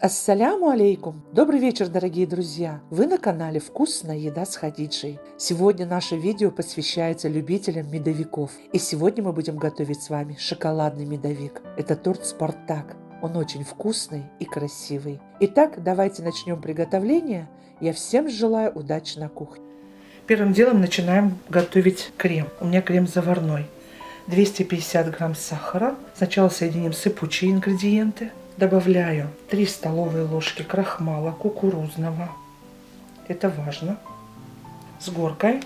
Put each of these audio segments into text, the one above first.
Ассаляму алейкум! Добрый вечер, дорогие друзья! Вы на канале «Вкусная еда с Хадиджей». Сегодня наше видео посвящается любителям медовиков. И сегодня мы будем готовить с вами шоколадный медовик. Это торт «Спартак». Он очень вкусный и красивый. Итак, давайте начнем приготовление. Я всем желаю удачи на кухне. Первым делом начинаем готовить крем. У меня крем заварной. 250 грамм сахара. Сначала соединим сыпучие ингредиенты. Добавляю 3 столовые ложки крахмала кукурузного. Это важно. С горкой.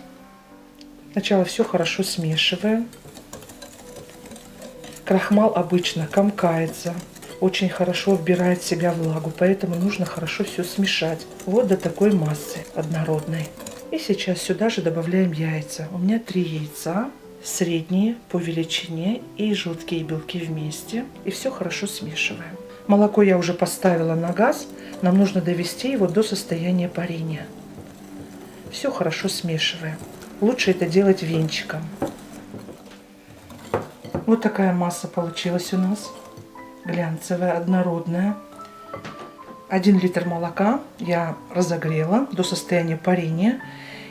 Сначала все хорошо смешиваем. Крахмал обычно комкается, очень хорошо вбирает в себя влагу, поэтому нужно хорошо все смешать. Вот до такой массы однородной. И сейчас сюда же добавляем яйца. У меня 3 яйца, средние по величине и желтки и белки вместе. И все хорошо смешиваем. Молоко я уже поставила на газ. Нам нужно довести его до состояния парения. Все хорошо смешиваем. Лучше это делать венчиком. Вот такая масса получилась у нас. Глянцевая, однородная. 1 литр молока я разогрела до состояния парения.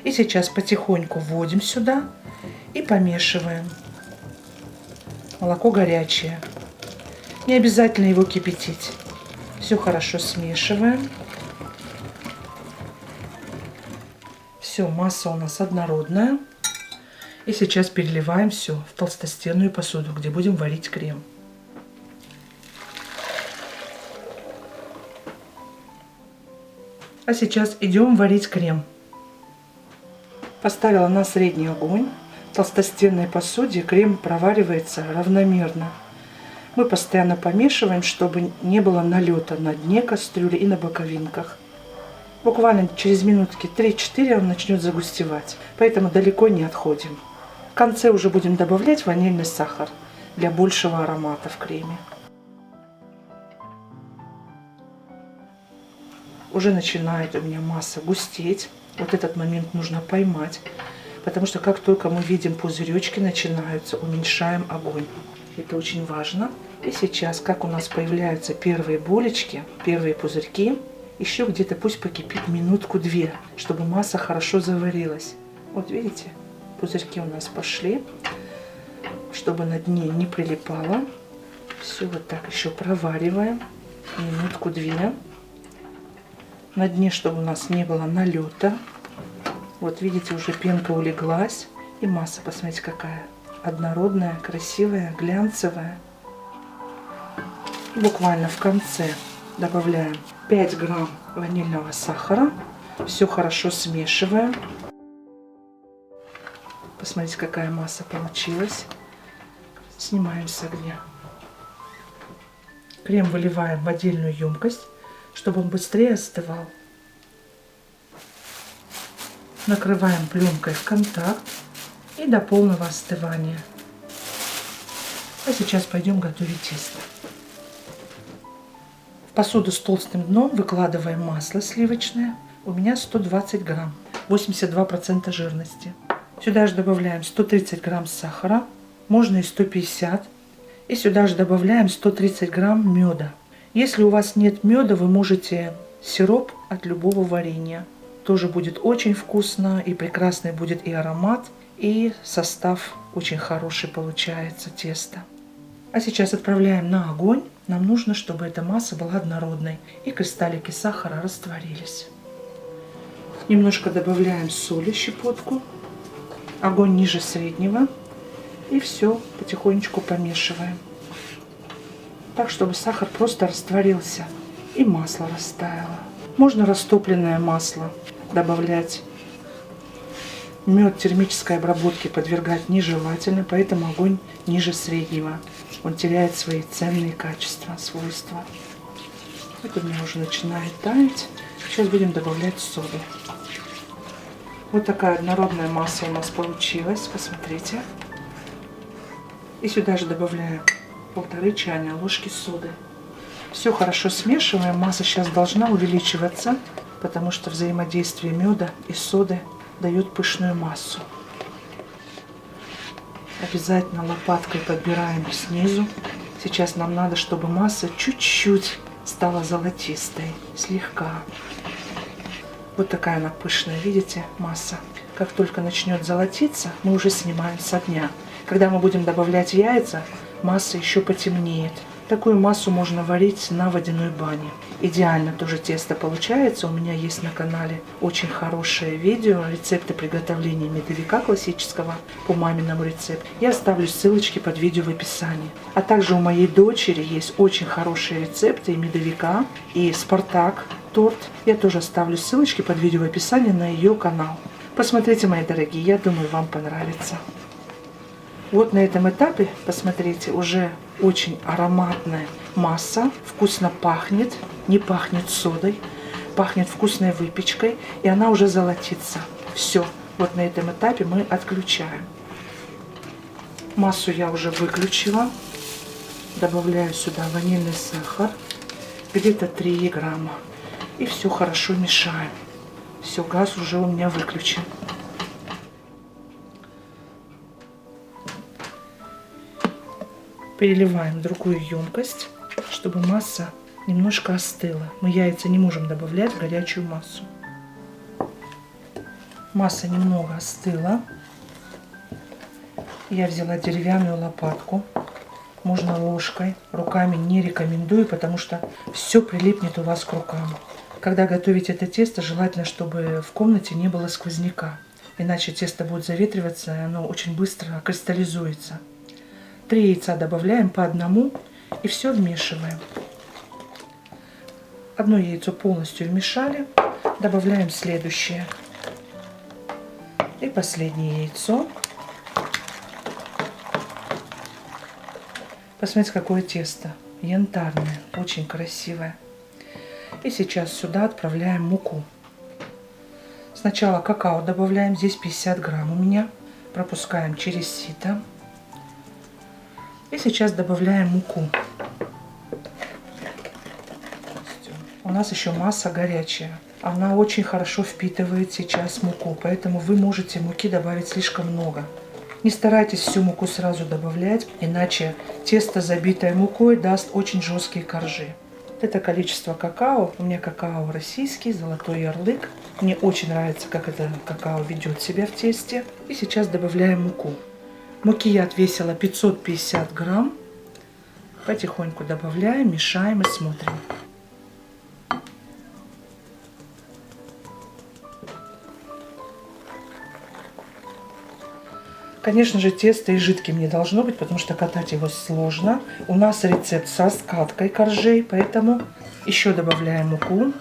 И сейчас потихоньку вводим сюда и помешиваем. Молоко горячее. Не обязательно его кипятить. Все хорошо смешиваем. Все, масса у нас однородная. И сейчас переливаем все в толстостенную посуду, где будем варить крем. А сейчас идем варить крем. Поставила на средний огонь. В толстостенной посуде крем проваривается равномерно. Мы постоянно помешиваем, чтобы не было налета на дне кастрюли и на боковинках. Буквально через минутки 3-4 он начнет загустевать, поэтому далеко не отходим. В конце уже будем добавлять ванильный сахар для большего аромата в креме. Уже начинает у меня масса густеть. Вот этот момент нужно поймать, потому что как только мы видим пузыречки начинаются, уменьшаем огонь. Это очень важно. И сейчас, как у нас появляются первые булечки, первые пузырьки, еще где-то пусть покипит минутку-две, чтобы масса хорошо заварилась. Вот видите, пузырьки у нас пошли, чтобы на дне не прилипало. Все вот так еще провариваем минутку-две. На дне, чтобы у нас не было налета. Вот видите, уже пенка улеглась. И масса, посмотрите, какая однородная, красивая, глянцевая. Буквально в конце добавляем 5 грамм ванильного сахара. Все хорошо смешиваем. Посмотрите, какая масса получилась. Снимаем с огня. Крем выливаем в отдельную емкость, чтобы он быстрее остывал. Накрываем пленкой в контакт и до полного остывания. А сейчас пойдем готовить тесто. В посуду с толстым дном выкладываем масло сливочное. У меня 120 грамм, 82% жирности. Сюда же добавляем 130 грамм сахара, можно и 150. И сюда же добавляем 130 грамм меда. Если у вас нет меда, вы можете сироп от любого варенья. Тоже будет очень вкусно, и прекрасный будет и аромат, и состав очень хороший получается тесто. А сейчас отправляем на огонь. Нам нужно, чтобы эта масса была однородной и кристаллики сахара растворились. Немножко добавляем соли, щепотку. Огонь ниже среднего. И все потихонечку помешиваем. Так, чтобы сахар просто растворился и масло растаяло. Можно растопленное масло добавлять. Мед термической обработке подвергать нежелательно, поэтому огонь ниже среднего. Он теряет свои ценные качества, свойства. Это у меня уже начинает таять. Сейчас будем добавлять соду. Вот такая однородная масса у нас получилась. Посмотрите. И сюда же добавляем 1,5 чайной ложки соды. Все хорошо смешиваем. Масса сейчас должна увеличиваться, потому что взаимодействие меда и соды дает пышную массу. Обязательно лопаткой подбираем снизу. Сейчас нам надо, чтобы масса чуть-чуть стала золотистой, слегка. Вот такая она пышная, видите, масса. Как только начнет золотиться, мы уже снимаем с огня. Когда мы будем добавлять яйца, масса еще потемнеет. Такую массу можно варить на водяной бане. Идеально тоже тесто получается. У меня есть на канале очень хорошее видео, рецепты приготовления медовика классического по маминому рецепту. Я оставлю ссылочки под видео в описании. А также у моей дочери есть очень хорошие рецепты и медовика, и Спартак торт. Я тоже оставлю ссылочки под видео в описании на ее канал. Посмотрите, мои дорогие, я думаю, вам понравится. Вот на этом этапе, посмотрите, уже очень ароматная масса, вкусно пахнет, не пахнет содой, пахнет вкусной выпечкой, и она уже золотится. Все, вот на этом этапе мы отключаем. Массу я уже выключила, добавляю сюда ванильный сахар, где-то 3 грамма, и все хорошо мешаем. Все, газ уже у меня выключен. Переливаем в другую емкость, чтобы масса немножко остыла. Мы яйца не можем добавлять в горячую массу. Масса немного остыла. Я взяла деревянную лопатку. Можно ложкой, руками не рекомендую, потому что все прилипнет у вас к рукам. Когда готовить это тесто, желательно, чтобы в комнате не было сквозняка. Иначе тесто будет заветриваться, и оно очень быстро кристаллизуется. 3 яйца добавляем по одному и все вмешиваем. Одно яйцо полностью вмешали. Добавляем следующее. И последнее яйцо. Посмотрите, какое тесто. Янтарное, очень красивое. И сейчас сюда отправляем муку. Сначала какао добавляем. Здесь 50 грамм у меня. Пропускаем через сито. И сейчас добавляем муку. У нас еще масса горячая. Она очень хорошо впитывает сейчас муку, поэтому вы можете муки добавить слишком много. Не старайтесь всю муку сразу добавлять, иначе тесто, забитое мукой, даст очень жесткие коржи. Это количество какао. У меня какао российский, золотой ярлык. Мне очень нравится, как это какао ведет себя в тесте. И сейчас добавляем муку. Муки я отвесила 550 грамм. Потихоньку добавляем, мешаем и смотрим. Конечно же, тесто и жидким не должно быть, потому что катать его сложно. У нас рецепт со скаткой коржей, поэтому еще добавляем муку.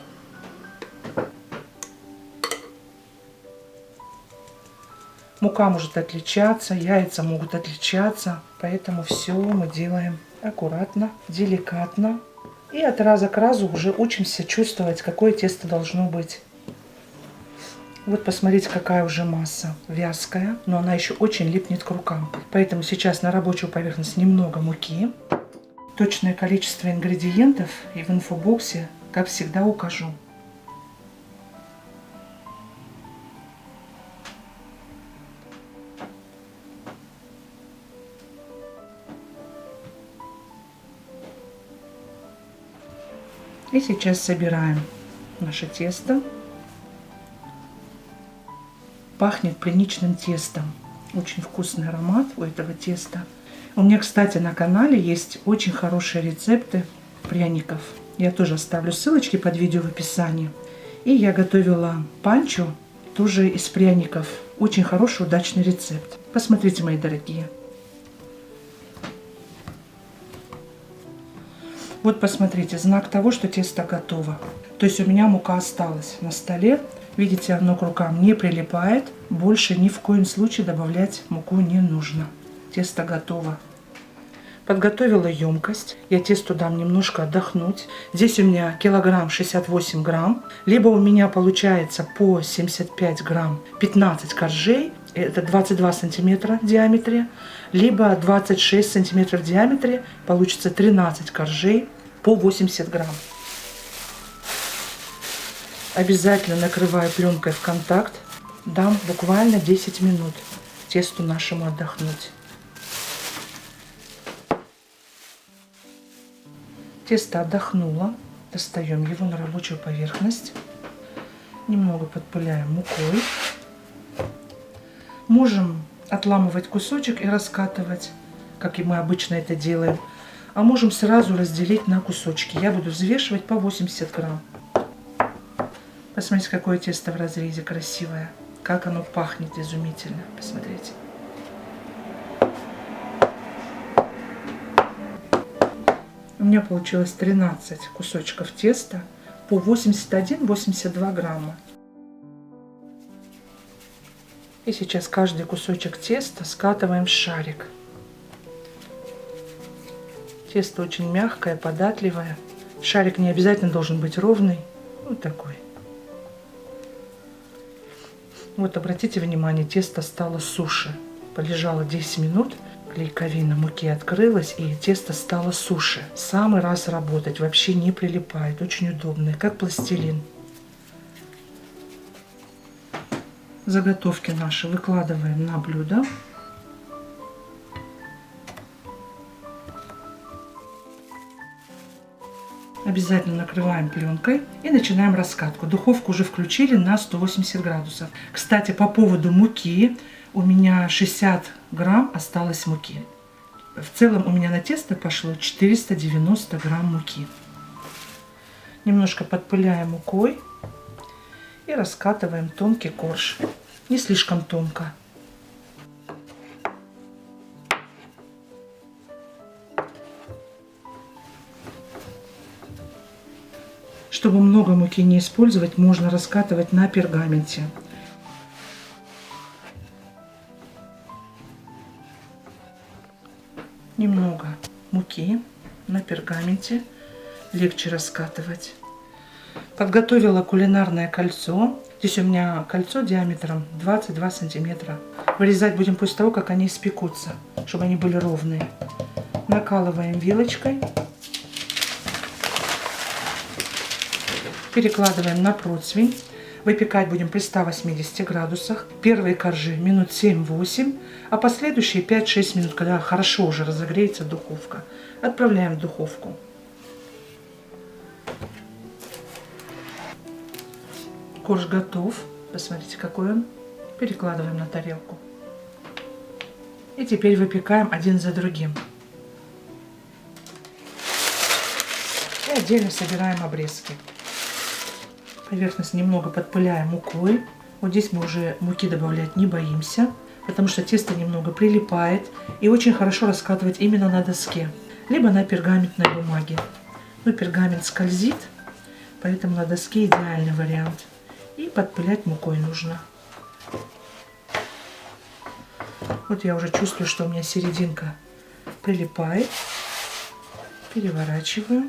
Мука может отличаться, яйца могут отличаться, поэтому все мы делаем аккуратно, деликатно. И от раза к разу уже учимся чувствовать, какое тесто должно быть. Вот посмотрите, какая уже масса вязкая, но она еще очень липнет к рукам. Поэтому сейчас на рабочую поверхность немного муки. Точное количество ингредиентов и в инфобоксе, как всегда, укажу. И сейчас собираем наше тесто. Пахнет пшеничным тестом. Очень вкусный аромат у этого теста. У меня, кстати, на канале есть очень хорошие рецепты пряников. Я тоже оставлю ссылочки под видео в описании. И я готовила панчо, тоже из пряников. Очень хороший, удачный рецепт. Посмотрите, мои дорогие. Вот посмотрите, знак того, что тесто готово. То есть у меня мука осталась на столе. Видите, оно к рукам не прилипает. Больше ни в коем случае добавлять муку не нужно. Тесто готово. Подготовила емкость. Я тесту дам немножко отдохнуть. Здесь у меня килограмм 68 грамм. Либо у меня получается по 75 грамм 15 коржей. Это 22 сантиметра в диаметре. Либо 26 сантиметров в диаметре. Получится 13 коржей по 80 грамм. Обязательно накрываю пленкой в контакт. Дам буквально 10 минут тесту нашему отдохнуть. Тесто отдохнуло. Достаем его на рабочую поверхность. Немного подпыляем мукой. Можем отламывать кусочек и раскатывать, как и мы обычно это делаем. А можем сразу разделить на кусочки. Я буду взвешивать по 80 грамм. Посмотрите, какое тесто в разрезе красивое. Как оно пахнет изумительно. Посмотрите. У меня получилось 13 кусочков теста по 81-82 грамма. И сейчас каждый кусочек теста скатываем в шарик. Тесто очень мягкое, податливое. Шарик не обязательно должен быть ровный. Вот такой. Вот обратите внимание, тесто стало суше. Полежало 10 минут. Клейковина муки открылась, и тесто стало суше. В самый раз работать, вообще не прилипает. Очень удобно, как пластилин. Заготовки наши выкладываем на блюдо. Обязательно накрываем пленкой и начинаем раскатку. Духовку уже включили на 180 градусов. Кстати, по поводу муки, у меня 60 грамм осталось муки. В целом у меня на тесто пошло 490 грамм муки. Немножко подпыляем мукой и раскатываем тонкий корж. Не слишком тонко. Чтобы много муки не использовать, можно раскатывать на пергаменте. Немного муки на пергаменте, легче раскатывать. Подготовила кулинарное кольцо. Здесь у меня кольцо диаметром 22 сантиметра. Вырезать будем после того, как они испекутся, чтобы они были ровные. Накалываем вилочкой. Перекладываем на противень. Выпекать будем при 180 градусах. Первые коржи минут 7-8, а последующие 5-6 минут, когда хорошо уже разогреется духовка. Отправляем в духовку. Корж готов. Посмотрите, какой он. Перекладываем на тарелку. И теперь выпекаем один за другим. И отдельно собираем обрезки. Поверхность немного подпыляем мукой. Вот здесь мы уже муки добавлять не боимся, потому что тесто немного прилипает. И очень хорошо раскатывать именно на доске, либо на пергаментной бумаге. Но пергамент скользит, поэтому на доске идеальный вариант. И подпылять мукой нужно. Вот я уже чувствую, что у меня серединка прилипает. Переворачиваю.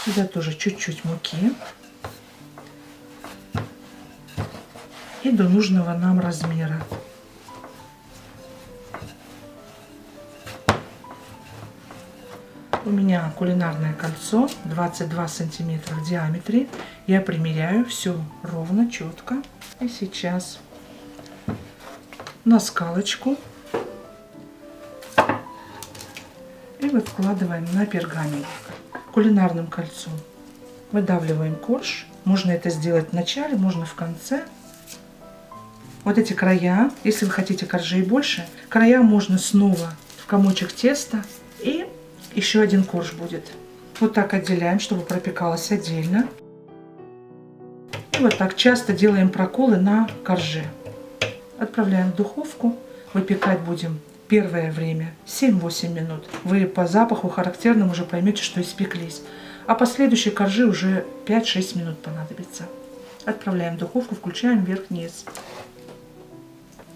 Сюда тоже чуть-чуть муки. И до нужного нам размера. У меня кулинарное кольцо 22 сантиметра в диаметре. Я примеряю все ровно, четко. И сейчас на скалочку и выкладываем на пергамент кулинарным кольцом. Выдавливаем корж. Можно это сделать в начале, можно в конце. Вот эти края, если вы хотите коржей больше, края можно снова в комочек теста, и еще один корж будет. Вот так отделяем, чтобы пропекалось отдельно. И вот так часто делаем проколы на корже. Отправляем в духовку. Выпекать будем первое время 7-8 минут. Вы по запаху характерному уже поймете, что испеклись. А последующие коржи уже 5-6 минут понадобится. Отправляем в духовку, включаем вверх-вниз.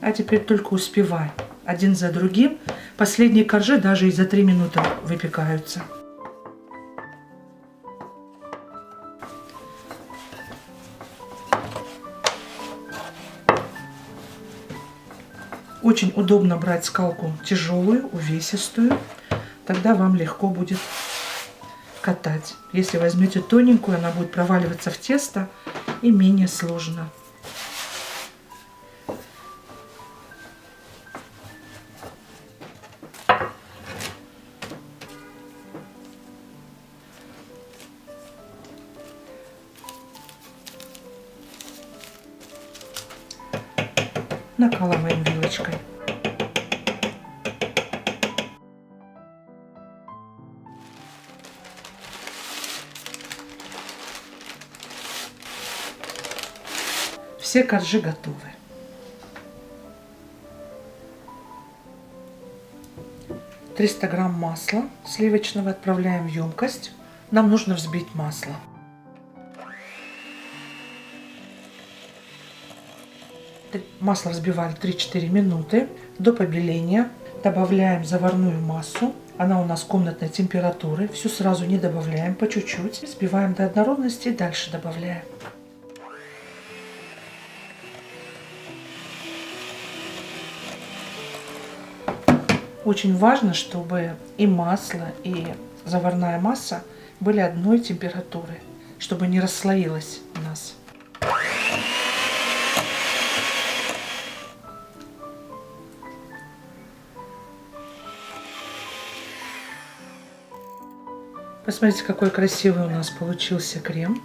А теперь только успевай. Один за другим. Последние коржи даже и за 3 минуты выпекаются. Очень удобно брать скалку тяжелую, увесистую. Тогда вам легко будет катать. Если возьмете тоненькую, она будет проваливаться в тесто и менее сложно. накалываем вилочкой. Все коржи готовы. Триста грамм масла сливочного отправляем в емкость. Нам нужно взбить масло. Масло взбиваем 3-4 минуты до побеления. Добавляем заварную массу. Она у нас комнатной температуры. Всю сразу не добавляем, по чуть-чуть. Взбиваем до однородности и дальше добавляем. Очень важно, чтобы и масло, и заварная масса были одной температуры, чтобы не расслоилось у нас. Посмотрите, какой красивый у нас получился крем.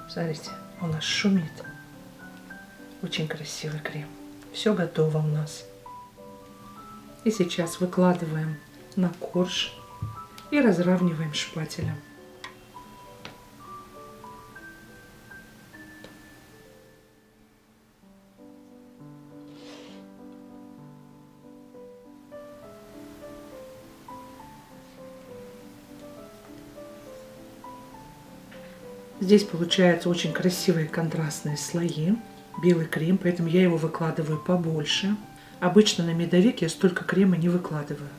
Смотрите, у нас шумит. Очень красивый крем. Все готово у нас. И сейчас выкладываем на корж и разравниваем шпателем. Здесь получаются очень красивые контрастные слои. Белый крем, поэтому я его выкладываю побольше. Обычно на медовик я столько крема не выкладываю.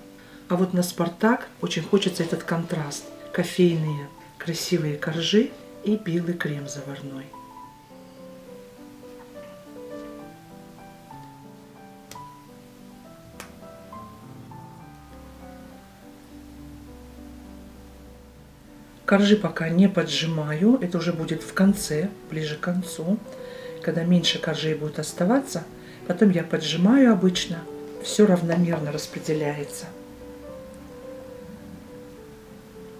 А вот на Спартак очень хочется этот контраст. Кофейные красивые коржи и белый крем заварной. Коржи пока не поджимаю. Это уже будет в конце, ближе к концу. Когда меньше коржей будет оставаться, потом я поджимаю обычно. Все равномерно распределяется.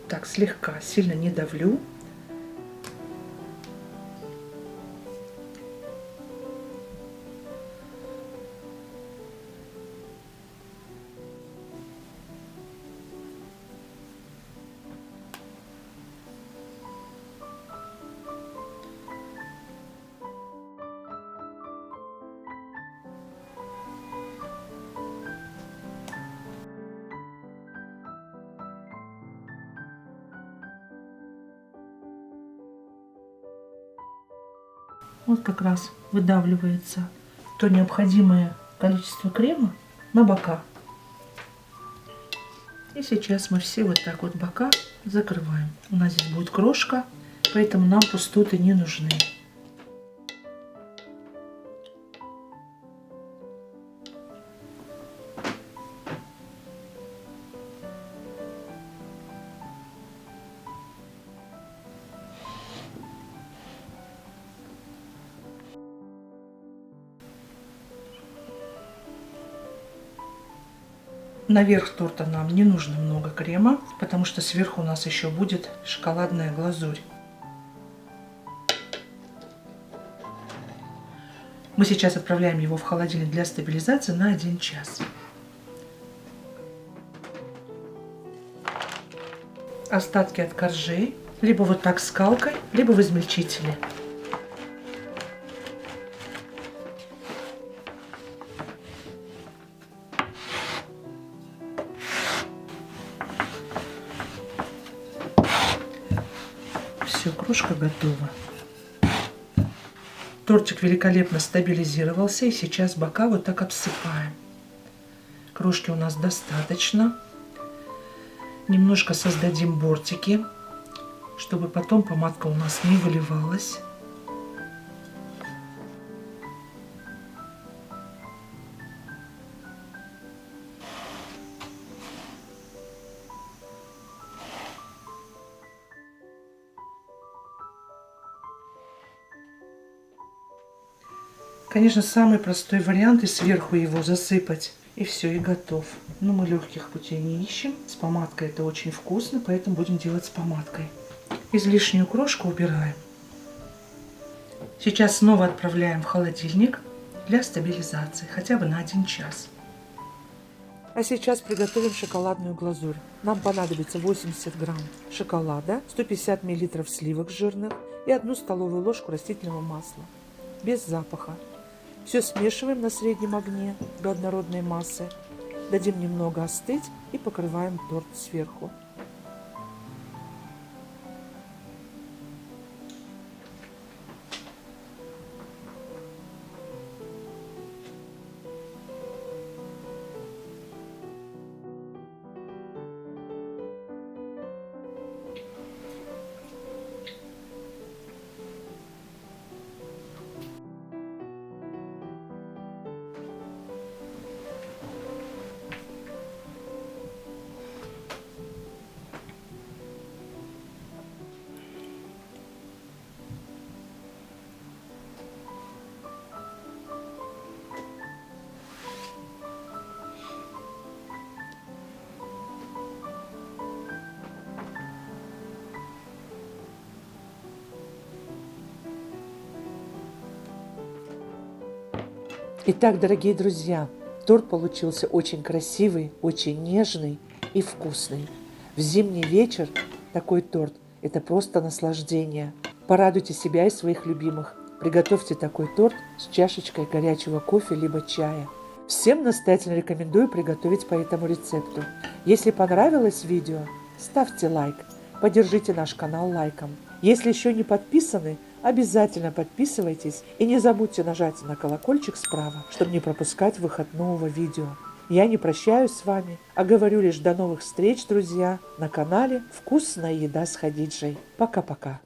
Так, слегка, сильно не давлю. Вот как раз выдавливается то необходимое количество крема на бока. И сейчас мы все вот так вот бока закрываем. У нас здесь будет крошка, поэтому нам пустоты не нужны. Наверх торта нам не нужно много крема, потому что сверху у нас еще будет шоколадная глазурь. Мы сейчас отправляем его в холодильник для стабилизации на 1 час. Остатки от коржей либо вот так скалкой, либо в измельчителе. Все, крошка готова. Тортик великолепно стабилизировался, и сейчас бока вот так обсыпаем. Крошки у нас достаточно. Немножко создадим бортики, чтобы потом помадка у нас не выливалась. Конечно, самый простой вариант и сверху его засыпать. И все, и готов. Но мы легких путей не ищем. С помадкой это очень вкусно, поэтому будем делать с помадкой. Излишнюю крошку убираем. Сейчас снова отправляем в холодильник для стабилизации, хотя бы на 1 час. А сейчас приготовим шоколадную глазурь. Нам понадобится 80 грамм шоколада, 150 миллилитров сливок жирных и 1 столовую ложку растительного масла, без запаха. Все смешиваем на среднем огне до однородной массы, дадим немного остыть и покрываем торт сверху. Итак, дорогие друзья, торт получился очень красивый, очень нежный и вкусный. В зимний вечер такой торт – это просто наслаждение. Порадуйте себя и своих любимых. Приготовьте такой торт с чашечкой горячего кофе либо чая. Всем настоятельно рекомендую приготовить по этому рецепту. Если понравилось видео, ставьте лайк, поддержите наш канал лайком. Если еще не подписаны, обязательно подписывайтесь и не забудьте нажать на колокольчик справа, чтобы не пропускать выход нового видео. Я не прощаюсь с вами, а говорю лишь до новых встреч, друзья, на канале «Вкусная еда с Хадиджей». Пока-пока.